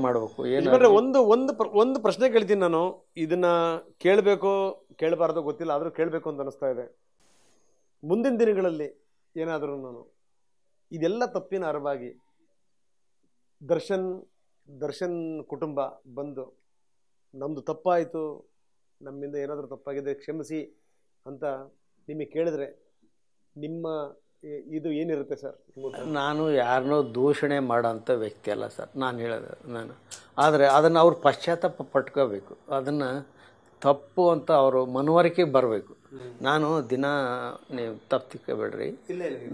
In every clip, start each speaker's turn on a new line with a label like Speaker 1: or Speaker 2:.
Speaker 1: ಮಾಡಬೇಕು
Speaker 2: ಯಜಮಾನ್ರೆ ಒಂದು ಪ್ರಶ್ನೆ ಕೇಳ್ತೀನಿ ನಾನು. ಇದನ್ನ ಕೇಳಬೇಕೋ ಕೇಳಬಾರ್ದೋ ಗೊತ್ತಿಲ್ಲ, ಆದ್ರೂ ಕೇಳಬೇಕು ಅಂತ ಅನಿಸ್ತಾ ಇದೆ. ಮುಂದಿನ ದಿನಗಳಲ್ಲಿ ಏನಾದರೂ ನಾನು ಇದೆಲ್ಲ ತಪ್ಪಿನ ಅರಿವಾಗಿ ದರ್ಶನ್ ಕುಟುಂಬ ಬಂದು ನಮ್ದು ತಪ್ಪಾಯಿತು, ನಮ್ಮಿಂದ ಏನಾದರೂ ತಪ್ಪಾಗಿದೆ ಕ್ಷಮಿಸಿ ಅಂತ ನಿಮಗೆ ಕೇಳಿದ್ರೆ ನಿಮ್ಮ ಇದು ಏನಿರುತ್ತೆ ಸರ್?
Speaker 1: ನಾನು ಯಾರನ್ನೋ ದೂಷಣೆ ಮಾಡೋಂಥ ವ್ಯಕ್ತಿ ಅಲ್ಲ ಸರ್, ನಾನು ಹೇಳೋದು ನಾನು. ಆದರೆ ಅದನ್ನು ಅವ್ರು ಪಶ್ಚಾತ್ತಾಪ ಪಟ್ಕೋಬೇಕು, ಅದನ್ನು ತಪ್ಪು ಅಂತ ಅವರು ಮನವರಿಕೆ ಬರಬೇಕು. ನಾನು ದಿನ ನೀವು ತಪ್ಪು ತಿಳ್ಕೊಬೇಡ್ರಿ,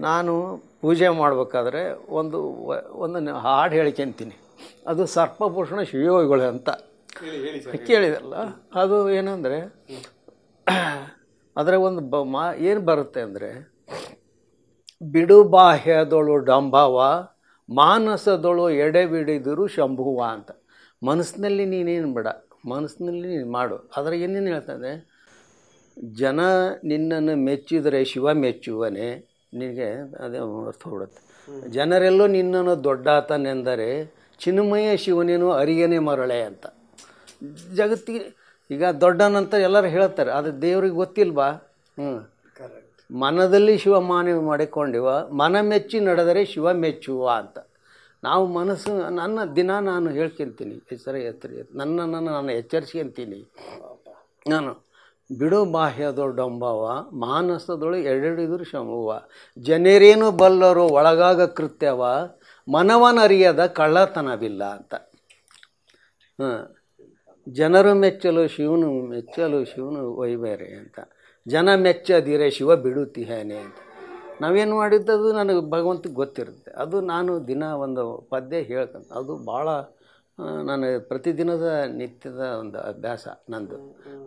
Speaker 1: ನಾನು ಪೂಜೆ ಮಾಡಬೇಕಾದ್ರೆ ಒಂದು ಹಾಡು ಹೇಳ್ಕೊಂತೀನಿ, ಅದು ಸರ್ಪಭೂಷಣ ಶಿವಯೋಗಿಗಳು ಅಂತ ಕೇಳಿದಲ್ಲ. ಅದು ಏನಂದರೆ ಅದರ ಒಂದು ಏನು ಬರುತ್ತೆ ಅಂದರೆ, ಬಿಡು ಬಾಹ್ಯದೊಳು ಡಂಭವ ಮಾನಸದೊಳು ಎಡೆಬಿಡಿದರು ಶಂಭುವ ಅಂತ. ಮನಸ್ಸಿನಲ್ಲಿ ನೀನೇನು ಬೇಡ, ಮನಸ್ಸಿನಲ್ಲಿ ನೀನು ಮಾಡು. ಅದರ ಏನೇನು ಹೇಳ್ತದೆ, ಜನ ನಿನ್ನನ್ನು ಮೆಚ್ಚಿದರೆ ಶಿವ ಮೆಚ್ಚುವನೇ, ನಿನಗೆ ಅದೇ ಅರ್ಥ ಹೊಡುತ್ತೆ. ಜನರೆಲ್ಲೋ ನಿನ್ನನ್ನು ದೊಡ್ಡಾತನೆಂದರೆ ಚಿನ್ಮಯ ಶಿವನೇನು ಅರಿಯನೇ ಮರಳೆ ಅಂತ. ಜಗತ್ತಿಗೆ ಈಗ ದೊಡ್ಡನಂತ ಎಲ್ಲರೂ ಹೇಳ್ತಾರೆ, ಅದು ದೇವ್ರಿಗೆ ಗೊತ್ತಿಲ್ವಾ? ಮನದಲ್ಲಿ ಶಿವ ಮಾನವ ಮಾಡಿಕೊಂಡಿವ, ಮನ ಮೆಚ್ಚಿ ನಡೆದರೆ ಶಿವ ಮೆಚ್ಚುವ ಅಂತ. ನಾವು ಮನಸ್ಸು ನಾನು ಹೇಳ್ಕೊಂತೀನಿ, ನಾನು ಎಚ್ಚರಿಸ್ಕೊಂತೀನಿ. ನಾನು ಬಿಡು ಬಾಹ್ಯದೊಳು ಡಂಬವ ಮಾನಸದೊಳು ಎಡೆಡಿದ್ರು ಶಂಭುವ, ಜನರೇನು ಬಲ್ಲರು ಒಳಗಾಗ ಕೃತ್ಯವ ಮನವನರಿಯದ ಕಳ್ಳತನವಿಲ್ಲ ಅಂತ. ಜನರು ಮೆಚ್ಚಲು ಶಿವನು ಒಯ್ಬೇರೆ ಅಂತ. ಜನ ಮೆಚ್ಚದಿರೆ ಶಿವ ಬಿಡುತ್ತೀಹೇನೆ ಅಂತ. ನಾವೇನು ಮಾಡಿದ್ದದು ನನಗೆ ಭಗವಂತಗೆ ಗೊತ್ತಿರುತ್ತೆ. ಅದು ನಾನು ದಿನ ಒಂದು ಪದ್ಯ ಹೇಳ್ಕೊಂಡು, ಅದು ಭಾಳ ನಾನು ಪ್ರತಿದಿನದ ನಿತ್ಯದ ಒಂದು ಅಭ್ಯಾಸ ನಂದು.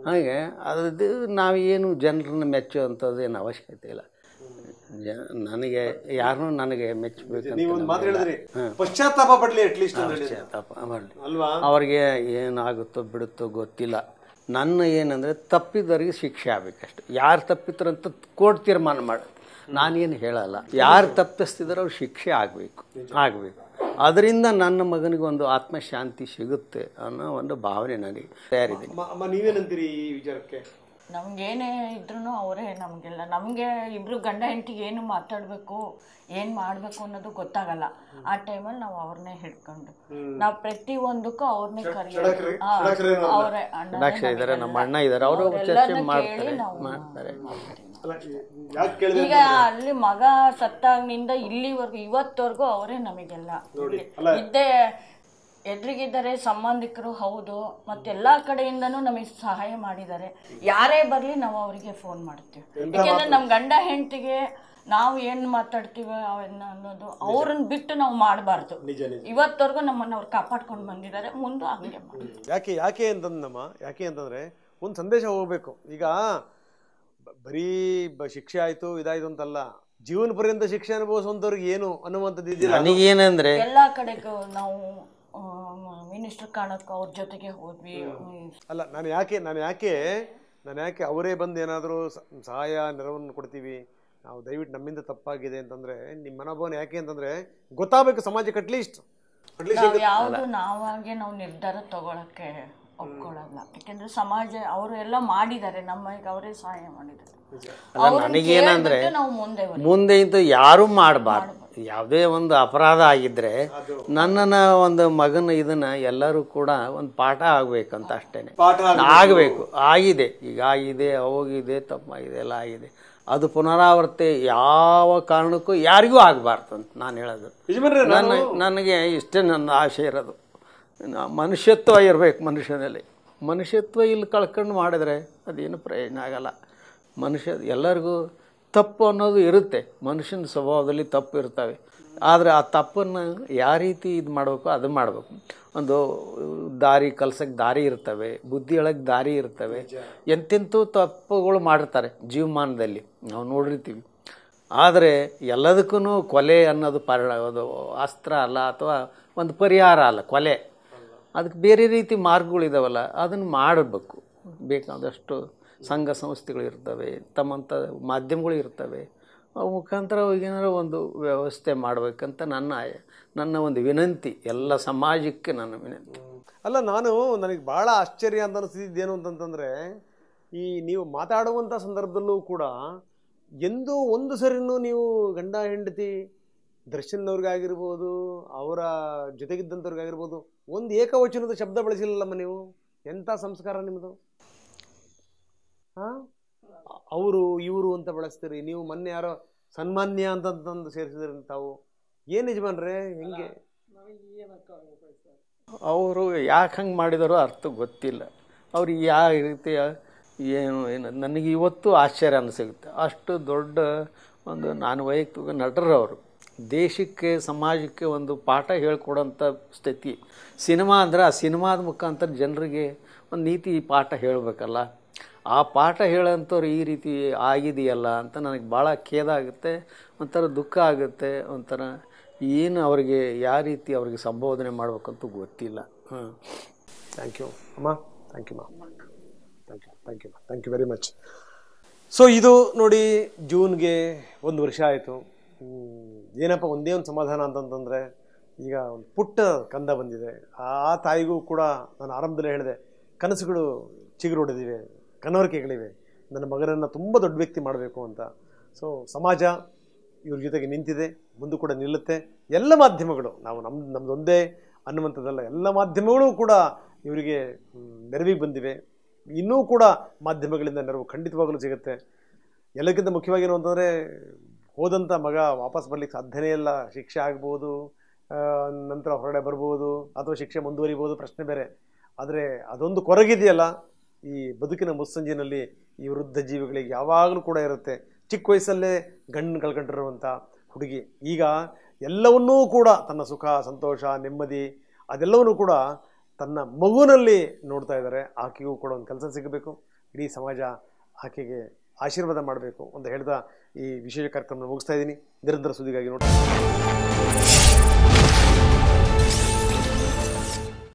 Speaker 1: ಹಾಗೆ ಅದು ನಾವೇನು ಜನರನ್ನ ಮೆಚ್ಚೋ ಅಂಥದ್ದು ಏನು ಅವಶ್ಯಕತೆ ಇಲ್ಲ. ನನಗೆ ಯಾರನ್ನೂ ನನಗೆ ಮೆಚ್ಚಬೇಕು,
Speaker 2: ಪಶ್ಚಾತ್ತಾಪ ಪಡಲಿ,
Speaker 1: ಪಶ್ಚಾತ್ತಾಪ ಮಾಡಲಿ. ಅವ್ರಿಗೆ ಏನಾಗುತ್ತೋ ಬಿಡುತ್ತೋ ಗೊತ್ತಿಲ್ಲ. ನನ್ನ ಏನಂದರೆ ತಪ್ಪಿದವರಿಗೆ ಶಿಕ್ಷೆ ಆಗಬೇಕಷ್ಟು. ಯಾರು ತಪ್ಪಿದ್ರಂತ ಕೋರ್ಟ್ ತೀರ್ಮಾನ ಮಾಡುತ್ತೆ, ನಾನೇನು ಹೇಳಲ್ಲ. ಯಾರು ತಪ್ಪಿಸ್ತಿದಾರೋ ಅವ್ರು ಶಿಕ್ಷೆ ಆಗಬೇಕು. ಅದರಿಂದ ನನ್ನ ಮಗನಿಗೆ ಒಂದು ಆತ್ಮಶಾಂತಿ ಸಿಗುತ್ತೆ ಅನ್ನೋ ಒಂದು ಭಾವನೆ ನನಗೆ ತಯಾರಿದೆ.
Speaker 2: ನೀವೇನಂತೀರಿ ಈ ವಿಚಾರಕ್ಕೆ?
Speaker 3: ನಮ್ಗೇನೇ ಇದ್ರೂ ಅವರೇ ನಮಗೆಲ್ಲ. ನಮಗೆ ಇಬ್ರು ಗಂಡ ಹೆಂಡತಿಗೆ ಏನು ಮಾತಾಡಬೇಕು, ಏನು ಮಾಡಬೇಕು ಅನ್ನೋದು ಗೊತ್ತಾಗಲ್ಲ. ಆ ಟೈಮಲ್ಲಿ ನಾವು ಅವ್ರನ್ನೇ ಹಿಡ್ಕೊಂಡು ನಾವು ಪ್ರತಿಯೊಂದಕ್ಕೂ ಅವ್ರನ್ನೇ ಕರೆಯೋದು. ಅವರೇ
Speaker 1: ಇದ್ದಾರೆ, ನಮ್ಮ ಅಣ್ಣ ಇದ್ದಾರೆ, ಅವರು ಚರ್ಚೆ ಮಾಡ್ತಾರೆ.
Speaker 3: ಈಗ ಅಲ್ಲಿ ಮಗ ಸತ್ತಾಗಿನಿಂದ ಇಲ್ಲಿವರೆಗೂ ಇವತ್ತವರೆಗೂ ಅವರೇ ನಮಗೆಲ್ಲ ಇದ್ದೇ ಎದುರಿಗಿದ್ದಾರೆ. ಸಂಬಂಧಿಕರು ಹೌದು, ಮತ್ತೆಲ್ಲ ಕಡೆಯಿಂದನೂ ನಮಗೆ ಸಹಾಯ ಮಾಡಿದ್ದಾರೆ. ಯಾರೇ ಬರಲಿ ನಾವು ಅವರಿಗೆ ಫೋನ್ ಮಾಡ್ತೀವಿ. ಯಾಕೆಂದ್ರೆ ನಮ್ಮ ಗಂಡ ಹೆಂಡತಿಗೆ ನಾವು ಏನು ಮಾತಾಡ್ತೀವಿ ಅನ್ನೋದು ಅವ್ರನ್ನ ಬಿಟ್ಟು ನಾವು ಮಾಡಬಾರ್ದು. ಇವತ್ತವರೆಗೂ ನಮ್ಮನ್ನು ಅವ್ರು ಕಾಪಾಡ್ಕೊಂಡು ಬಂದಿದ್ದಾರೆ, ಮುಂದೆ ಹಂಗೆ
Speaker 2: ಮಾಡಿ. ಯಾಕೆ ಅಂತಂದ್ರೆ ಒಂದು ಸಂದೇಶ ಹೋಗ್ಬೇಕು. ಈಗ ಬರೀ ಶಿಕ್ಷೆ ಆಯ್ತು ಇದಾಯ್ತು ಅಂತಲ್ಲ, ಜೀವನ ಪರ್ಯಂತ ಶಿಕ್ಷೆ ಅನುಭವಿಸುವಂತವ್ರಿಗೆ ಏನು ಅನ್ನುವಂಥದ್ದು ಇದೆಯಲ್ಲ.
Speaker 1: ನನಗೇನಂದ್ರೆ
Speaker 3: ಎಲ್ಲಾ ಕಡೆಗೂ ನಾವು ಮಿನಿಸ್ಟರ್ ಕಾಣಕ್ಕೆ ಅವ್ರ ಜೊತೆಗೆ ಹೋದ್ವಿ.
Speaker 2: ಅಲ್ಲ, ನಾನು ಯಾಕೆ ಅವರೇ ಬಂದು ಏನಾದರೂ ಸಹಾಯ ನೆರವನ್ನು ಕೊಡ್ತೀವಿ, ನಾವು ದಯವಿಟ್ಟು ನಮ್ಮಿಂದ ತಪ್ಪಾಗಿದೆ ಅಂತಂದ್ರೆ ನಿಮ್ಮ ಮನೋಭಾವನೆ ಯಾಕೆ ಅಂತಂದ್ರೆ ಗೊತ್ತಾಗಬೇಕು ಸಮಾಜಕ್ಕೆ. ಅಟ್ಲೀಸ್ಟ್
Speaker 3: ಯಾವುದು ನಾವಾಗೆ ನಾವು ನಿರ್ಧಾರ ತಗೊಳಕ್ಕೆ ಒಪ್ಕೊಳ್ಳಲ್ಲ. ಯಾಕೆಂದ್ರೆ ಸಮಾಜ ಅವರು ಎಲ್ಲ ಮಾಡಿದ್ದಾರೆ, ನಮಗೆ ಅವರೇ ಸಹಾಯ ಮಾಡಿದ್ದಾರೆ.
Speaker 1: ನನಗೇನಂದ್ರೆ ಮುಂದೆ ಇಂತ ಯಾರು ಮಾಡಬಾರ್ದು. ಯಾವುದೇ ಒಂದು ಅಪರಾಧ ಆಗಿದ್ರೆ ನನ್ನನ್ನು ಒಂದು ಮಗನ ಇದನ್ನ ಎಲ್ಲರೂ ಕೂಡ ಒಂದು ಪಾಠ ಆಗ್ಬೇಕಂತ ಅಷ್ಟೇನೆ. ಆಗಬೇಕು, ಆಗಿದೆ, ಈಗ ಆಗಿದೆ, ಹೋಗಿದೆ, ತಪ್ಪಾಗಿದೆ, ಎಲ್ಲ ಆಗಿದೆ. ಅದು ಪುನರಾವರ್ತಿ ಯಾವ ಕಾರಣಕ್ಕೂ ಯಾರಿಗೂ ಆಗಬಾರ್ದು ಅಂತ ನಾನು ಹೇಳೋದು. ನನಗೆ ಇಷ್ಟೇ ನನ್ನ ಆಶೆ ಇರೋದು. ಮನುಷ್ಯತ್ವ ಇರಬೇಕು ಮನುಷ್ಯನಲ್ಲಿ. ಮನುಷ್ಯತ್ವ ಇಲ್ಲಿ ಕಳ್ಕೊಂಡು ಮಾಡಿದ್ರೆ ಅದೇನು ಪ್ರಯೋಜನ ಆಗಲ್ಲ. ಎಲ್ಲರಿಗೂ ತಪ್ಪು ಅನ್ನೋದು ಇರುತ್ತೆ, ಮನುಷ್ಯನ ಸ್ವಭಾವದಲ್ಲಿ ತಪ್ಪು ಇರ್ತವೆ. ಆದರೆ ಆ ತಪ್ಪನ್ನು ಯಾವ ರೀತಿ ಇದು ಮಾಡಬೇಕು ಅದು ಮಾಡಬೇಕು. ಒಂದು ದಾರಿ ಕಲ್ಸಕ್ಕೆ ದಾರಿ ಇರ್ತವೆ, ಬುದ್ಧಿ ಹೇಳಕ್ಕೆ ದಾರಿ ಇರ್ತವೆ. ಎಂತೆಂಥವು ತಪ್ಪುಗಳು ಮಾಡಿರ್ತಾರೆ ಜೀವಮಾನದಲ್ಲಿ, ನಾವು ನೋಡಿರ್ತೀವಿ. ಆದರೆ ಎಲ್ಲದಕ್ಕೂ ಕೊಲೆ ಅನ್ನೋದು ಅದು ಅಸ್ತ್ರ ಅಲ್ಲ, ಅಥವಾ ಒಂದು ಪರಿಹಾರ ಅಲ್ಲ ಕೊಲೆ. ಅದಕ್ಕೆ ಬೇರೆ ರೀತಿ ಮಾರ್ಗಗಳಿದಾವಲ್ಲ, ಅದನ್ನು ಮಾಡಬೇಕು. ಬೇಕಾದಷ್ಟು ಸಂಘ ಸಂಸ್ಥೆಗಳು ಇರ್ತವೆ, ತಮ್ಮಂಥ ಮಾಧ್ಯಮಗಳು ಇರ್ತವೆ, ಆ ಮುಖಾಂತರ ಏನಾರ ಒಂದು ವ್ಯವಸ್ಥೆ ಮಾಡಬೇಕಂತ ನನ್ನ ಒಂದು ವಿನಂತಿ, ಎಲ್ಲ ಸಮಾಜಕ್ಕೆ ನನ್ನ ವಿನಂತಿ.
Speaker 2: ಅಲ್ಲ, ನನಗೆ ಭಾಳ ಆಶ್ಚರ್ಯ ಅಂತ ಅನಿಸಿದ್ದೇನು ಅಂತಂತಂದರೆ, ಈ ನೀವು ಮಾತಾಡುವಂಥ ಸಂದರ್ಭದಲ್ಲೂ ಕೂಡ ಎಂದೂ ಒಂದು ಸರಿನೂ ನೀವು ಗಂಡ ಹೆಂಡತಿ ದರ್ಶನ್ನವ್ರಿಗಾಗಿರ್ಬೋದು, ಅವರ ಜೊತೆಗಿದ್ದಂಥವ್ರಿಗಾಗಿರ್ಬೋದು, ಒಂದು ಏಕವಚನದ ಶಬ್ದ ಬಳಸಿಲ್ಲಮ್ಮ ನೀವು. ಎಂಥ ಸಂಸ್ಕಾರ ನಿಮ್ಮದು? ಹಾಂ, ಅವರು ಇವರು ಅಂತ ಬಳಸ್ತೀರಿ ನೀವು. ಮೊನ್ನೆ ಯಾರೋ ಸನ್ಮಾನ್ಯ ಅಂತಂದು ಸೇರಿಸಿದ್ರಿ ತಾವು. ಏನು ಯಜಮಾನ್ರೆ, ಹೆಂಗೆ?
Speaker 1: ಅವರು ಯಾಕೆ ಹಂಗೆ ಮಾಡಿದಾರೋ ಅರ್ಥ ಗೊತ್ತಿಲ್ಲ. ಅವ್ರು ಯಾವ ರೀತಿಯ ಏನು ನನಗೆ ಇವತ್ತು ಆಶ್ಚರ್ಯ ಅನಿಸುತ್ತೆ. ಅಷ್ಟು ದೊಡ್ಡ ಒಂದು ನಾನು ವೈಯಕ್ತಿಕ ನಟರು ಅವರು. ದೇಶಕ್ಕೆ ಸಮಾಜಕ್ಕೆ ಒಂದು ಪಾಠ ಹೇಳ್ಕೊಡೋಂಥ ಸ್ಥಿತಿ. ಸಿನಿಮಾ ಅಂದರೆ ಆ ಸಿನಿಮಾದ ಮುಖಾಂತರ ಜನರಿಗೆ ಒಂದು ನೀತಿ ಪಾಠ ಹೇಳಬೇಕಲ್ಲ. ಆ ಪಾಠ ಹೇಳೋಂಥವ್ರು ಈ ರೀತಿ ಆಗಿದೆಯಲ್ಲ ಅಂತ ನನಗೆ ಭಾಳ ಖೇದ ಆಗುತ್ತೆ, ಒಂಥರ ದುಃಖ ಆಗುತ್ತೆ. ಒಂಥರ ಏನು ಅವರಿಗೆ ಯಾವ ರೀತಿ ಅವ್ರಿಗೆ ಸಂಬೋಧನೆ ಮಾಡ್ಬೇಕಂತೂ ಗೊತ್ತಿಲ್ಲ.
Speaker 2: ಥ್ಯಾಂಕ್ ಯು ಅಮ್ಮ, ಥ್ಯಾಂಕ್ ಯು ಮಾ, thank you very much. So ಇದು ನೋಡಿ, ಜೂನ್ಗೆ 1 ವರ್ಷ ಆಯಿತು. ಏನಪ್ಪ ಒಂದೇ ಒಂದು ಸಮಾಧಾನ ಅಂತಂತಂದರೆ, ಈಗ ಒಂದು ಪುಟ್ಟ ಕಂದ ಬಂದಿದೆ. ಆ ತಾಯಿಗೂ ಕೂಡ ನಾನು ಆರಂಭದಲ್ಲೇ ಹೇಳಿದೆ, ಕನಸುಗಳು ಚಿಗುರು ಹೊಡೆದಿವೆ, ಕನವರಿಕೆಗಳಿವೆ, ನನ್ನ ಮಗನನ್ನು ತುಂಬ ದೊಡ್ಡ ವ್ಯಕ್ತಿ ಮಾಡಬೇಕು ಅಂತ. ಸೊ ಸಮಾಜ ಇವ್ರ ಜೊತೆಗೆ ನಿಂತಿದೆ, ಮುಂದೆ ಕೂಡ ನಿಲ್ಲುತ್ತೆ. ಎಲ್ಲ ಮಾಧ್ಯಮಗಳು, ನಾವು ನಮ್ಮದೊಂದೇ ಅನ್ನುವಂಥದ್ದಲ್ಲ, ಎಲ್ಲ ಮಾಧ್ಯಮಗಳು ಕೂಡ ಇವರಿಗೆ ನೆರವಿಗೆ ಬಂದಿವೆ. ಇನ್ನೂ ಕೂಡ ಮಾಧ್ಯಮಗಳಿಂದ ನೆರವು ಖಂಡಿತವಾಗಲೂ ಸಿಗುತ್ತೆ. ಎಲ್ಲಕ್ಕಿಂತ ಮುಖ್ಯವಾಗಿ ಅಂತಂದರೆ, ಹೋದಂಥ ಮಗ ವಾಪಸ್ ಬರ್ಲಿಕ್ಕೆ ಸಾಧ್ಯನೇ ಇಲ್ಲ. ಶಿಕ್ಷೆ ಆಗ್ಬೋದು, ನಂತರ ಹೊರಗಡೆ ಬರ್ಬೋದು, ಅಥವಾ ಶಿಕ್ಷೆ ಮುಂದುವರಿಬೋದು, ಪ್ರಶ್ನೆ ಬೇರೆ. ಆದರೆ ಅದೊಂದು ಕೊರಗಿದೆಯಲ್ಲ ಈ ಬದುಕಿನ ಮುಸ್ಸಂಜಿನಲ್ಲಿ, ಈ ವೃದ್ಧ ಜೀವಿಗಳಿಗೆ ಯಾವಾಗಲೂ ಕೂಡ ಇರುತ್ತೆ. ಚಿಕ್ಕ ವಯಸ್ಸಲ್ಲೇ ಗಂಡನ್ನು ಕಳ್ಕೊಂಡಿರುವಂಥ ಹುಡುಗಿ ಈಗ ಎಲ್ಲವನ್ನೂ ಕೂಡ, ತನ್ನ ಸುಖ, ಸಂತೋಷ, ನೆಮ್ಮದಿ ಅದೆಲ್ಲವನ್ನೂ ಕೂಡ ತನ್ನ ಮಗುವಿನಲ್ಲಿ ನೋಡ್ತಾ ಇದ್ದಾರೆ. ಆಕೆಗೂ ಕೂಡ ಒಂದು ಕೆಲಸ ಸಿಗಬೇಕು, ಇಡೀ ಸಮಾಜ ಆಕೆಗೆ ಆಶೀರ್ವಾದ ಮಾಡಬೇಕು ಅಂತ ಹೇಳ್ತಾ ಈ ವಿಶೇಷ ಕಾರ್ಯಕ್ರಮ ಮುಗಿಸ್ತಾ ಇದ್ದೀನಿ. ನಿರಂತರ ಸುದ್ದಿಗಾಗಿ ನೋಡಿ.